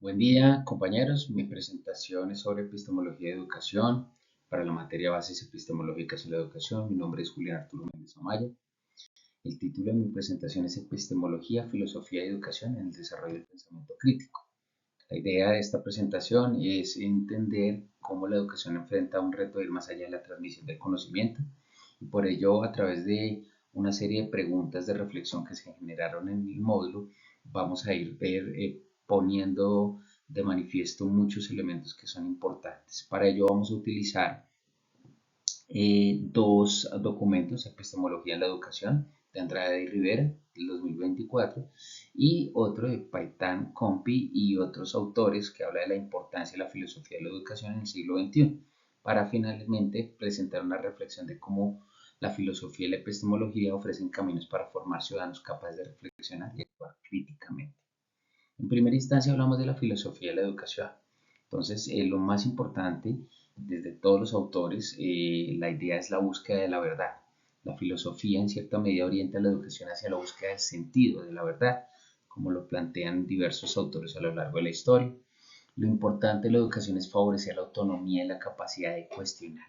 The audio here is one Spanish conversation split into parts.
Buen día, compañeros. Mi presentación es sobre epistemología de educación para la materia Bases Epistemológicas en la Educación. Mi nombre es Julián Arturo Méndez Amaya. El título de mi presentación es Epistemología, Filosofía y Educación en el desarrollo del pensamiento crítico. La idea de esta presentación es entender cómo la educación enfrenta un reto de ir más allá de la transmisión del conocimiento y por ello a través de una serie de preguntas de reflexión que se generaron en el módulo vamos a ir poniendo de manifiesto muchos elementos que son importantes. Para ello vamos a utilizar dos documentos, Epistemología en la Educación, de Andrade y Rivera, del 2024, y otro de Paitan Compi y otros autores que habla de la importancia de la filosofía de la educación en el siglo XXI, para finalmente presentar una reflexión de cómo la filosofía y la epistemología ofrecen caminos para formar ciudadanos capaces de reflexionar y actuar críticamente. En primera instancia hablamos de la filosofía de la educación. Entonces, lo más importante desde todos los autores, la idea es la búsqueda de la verdad. La filosofía en cierta medida orienta la educación hacia la búsqueda del sentido de la verdad, como lo plantean diversos autores a lo largo de la historia. Lo importante de la educación es favorecer la autonomía y la capacidad de cuestionar.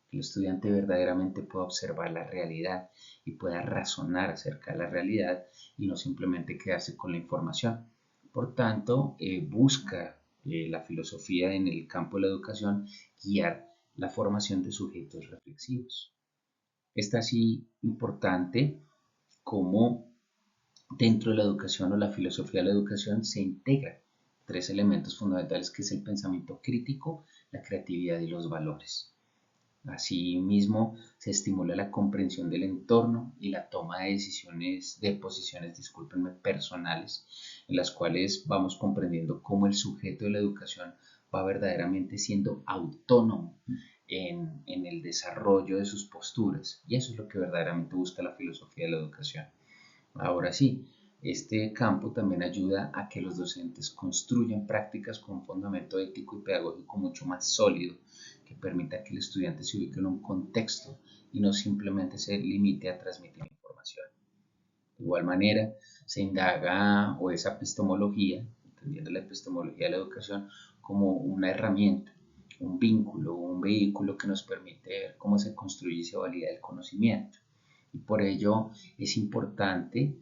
Que el estudiante verdaderamente pueda observar la realidad y pueda razonar acerca de la realidad y no simplemente quedarse con la información. Por tanto, busca la filosofía en el campo de la educación guiar la formación de sujetos reflexivos. Es así importante como dentro de la educación o la filosofía de la educación se integran tres elementos fundamentales que es el pensamiento crítico, la creatividad y los valores. Asimismo, se estimula la comprensión del entorno y la toma de posiciones, discúlpenme, personales, en las cuales vamos comprendiendo cómo el sujeto de la educación va verdaderamente siendo autónomo en el desarrollo de sus posturas. Y eso es lo que verdaderamente busca la filosofía de la educación. Ahora sí, este campo también ayuda a que los docentes construyan prácticas con un fundamento ético y pedagógico mucho más sólido, que permita que el estudiante se ubique en un contexto y no simplemente se limite a transmitir información. De igual manera, se indaga o esa epistemología, entendiendo la epistemología de la educación como una herramienta, un vínculo, un vehículo que nos permite ver cómo se construye y se valida el conocimiento. Y por ello es importante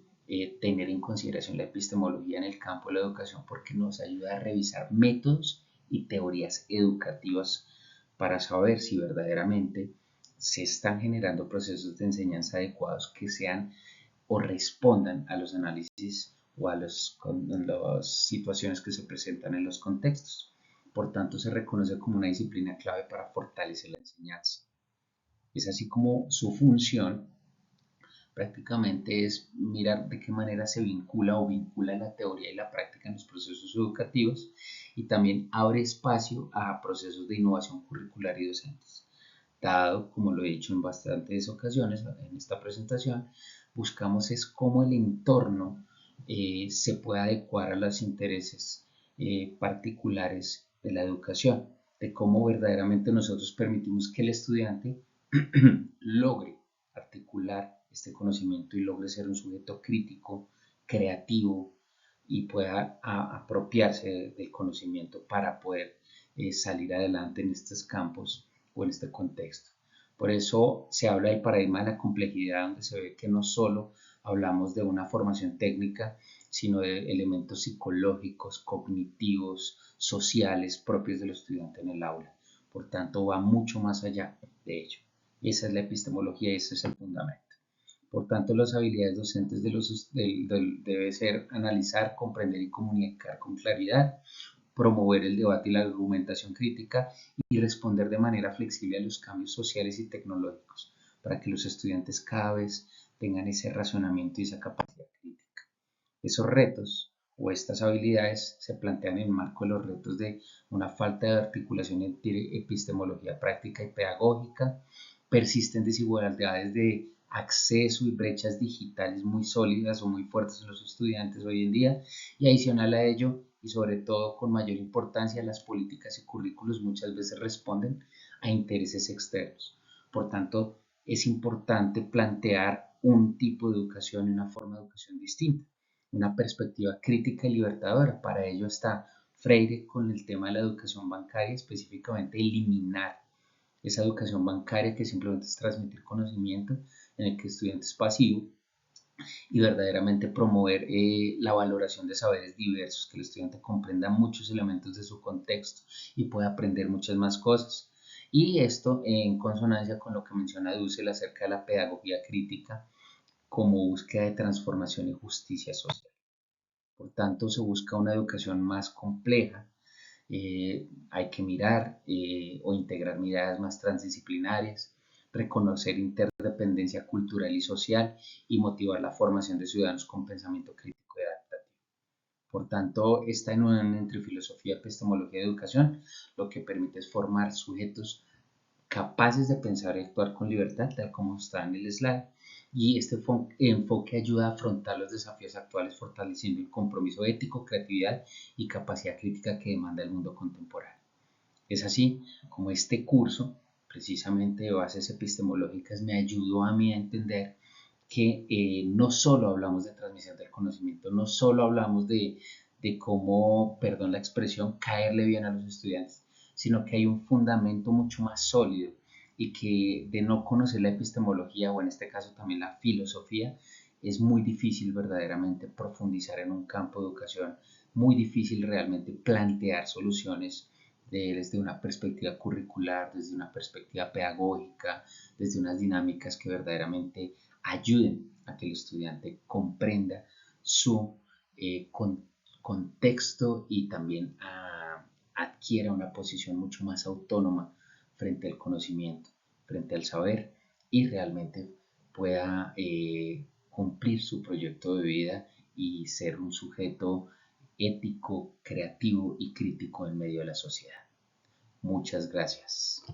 tener en consideración la epistemología en el campo de la educación porque nos ayuda a revisar métodos y teorías educativas para saber si verdaderamente se están generando procesos de enseñanza adecuados que sean o respondan a los análisis o a las situaciones que se presentan en los contextos. Por tanto, se reconoce como una disciplina clave para fortalecer la enseñanza. Es así como su función prácticamente es mirar de qué manera se vincula la teoría y la práctica en los procesos educativos y también abre espacio a procesos de innovación curricular y docentes. Dado, como lo he dicho en bastantes ocasiones en esta presentación, buscamos es cómo el entorno se puede adecuar a los intereses particulares de la educación, de cómo verdaderamente nosotros permitimos que el estudiante logre articular este conocimiento y logre ser un sujeto crítico, creativo y pueda apropiarse del conocimiento para poder salir adelante en estos campos o en este contexto. Por eso se habla del paradigma de la complejidad, donde se ve que no solo hablamos de una formación técnica, sino de elementos psicológicos, cognitivos, sociales propios del estudiante en el aula. Por tanto, va mucho más allá de ello. Y esa es la epistemología y ese es el fundamento. Por tanto, las habilidades docentes debe ser analizar, comprender y comunicar con claridad, promover el debate y la argumentación crítica y responder de manera flexible a los cambios sociales y tecnológicos para que los estudiantes cada vez tengan ese razonamiento y esa capacidad crítica. Esos retos o estas habilidades se plantean en el marco de los retos de una falta de articulación entre epistemología práctica y pedagógica, persisten desigualdades de acceso y brechas digitales muy sólidas o muy fuertes en los estudiantes hoy en día y adicional a ello y sobre todo con mayor importancia las políticas y currículos muchas veces responden a intereses externos. Por tanto, es importante plantear un tipo de educación y una forma de educación distinta, una perspectiva crítica y libertadora. Para ello está Freire con el tema de la educación bancaria, específicamente eliminar esa educación bancaria que simplemente es transmitir conocimiento, en el que el estudiante es pasivo, y verdaderamente promover la valoración de saberes diversos, que el estudiante comprenda muchos elementos de su contexto y pueda aprender muchas más cosas. Y esto en consonancia con lo que menciona Dussel acerca de la pedagogía crítica como búsqueda de transformación y justicia social. Por tanto, se busca una educación más compleja. Hay que mirar o integrar miradas más transdisciplinarias, reconocer interdependencia cultural y social y motivar la formación de ciudadanos con pensamiento crítico y adaptativo. Por tanto, esta unión entre filosofía, epistemología y educación lo que permite es formar sujetos capaces de pensar y actuar con libertad, tal como está en el slide, y este enfoque ayuda a afrontar los desafíos actuales fortaleciendo el compromiso ético, creatividad y capacidad crítica que demanda el mundo contemporáneo. Es así como este curso, precisamente de bases epistemológicas, me ayudó a mí a entender que no solo hablamos de transmisión del conocimiento, no solo hablamos de cómo, perdón la expresión, caerle bien a los estudiantes, sino que hay un fundamento mucho más sólido y que de no conocer la epistemología o en este caso también la filosofía, es muy difícil verdaderamente profundizar en un campo de educación, muy difícil realmente plantear soluciones desde una perspectiva curricular, desde una perspectiva pedagógica, desde unas dinámicas que verdaderamente ayuden a que el estudiante comprenda su contexto y también adquiera una posición mucho más autónoma frente al conocimiento, frente al saber y realmente pueda cumplir su proyecto de vida y ser un sujeto ético, creativo y crítico en medio de la sociedad. Muchas gracias.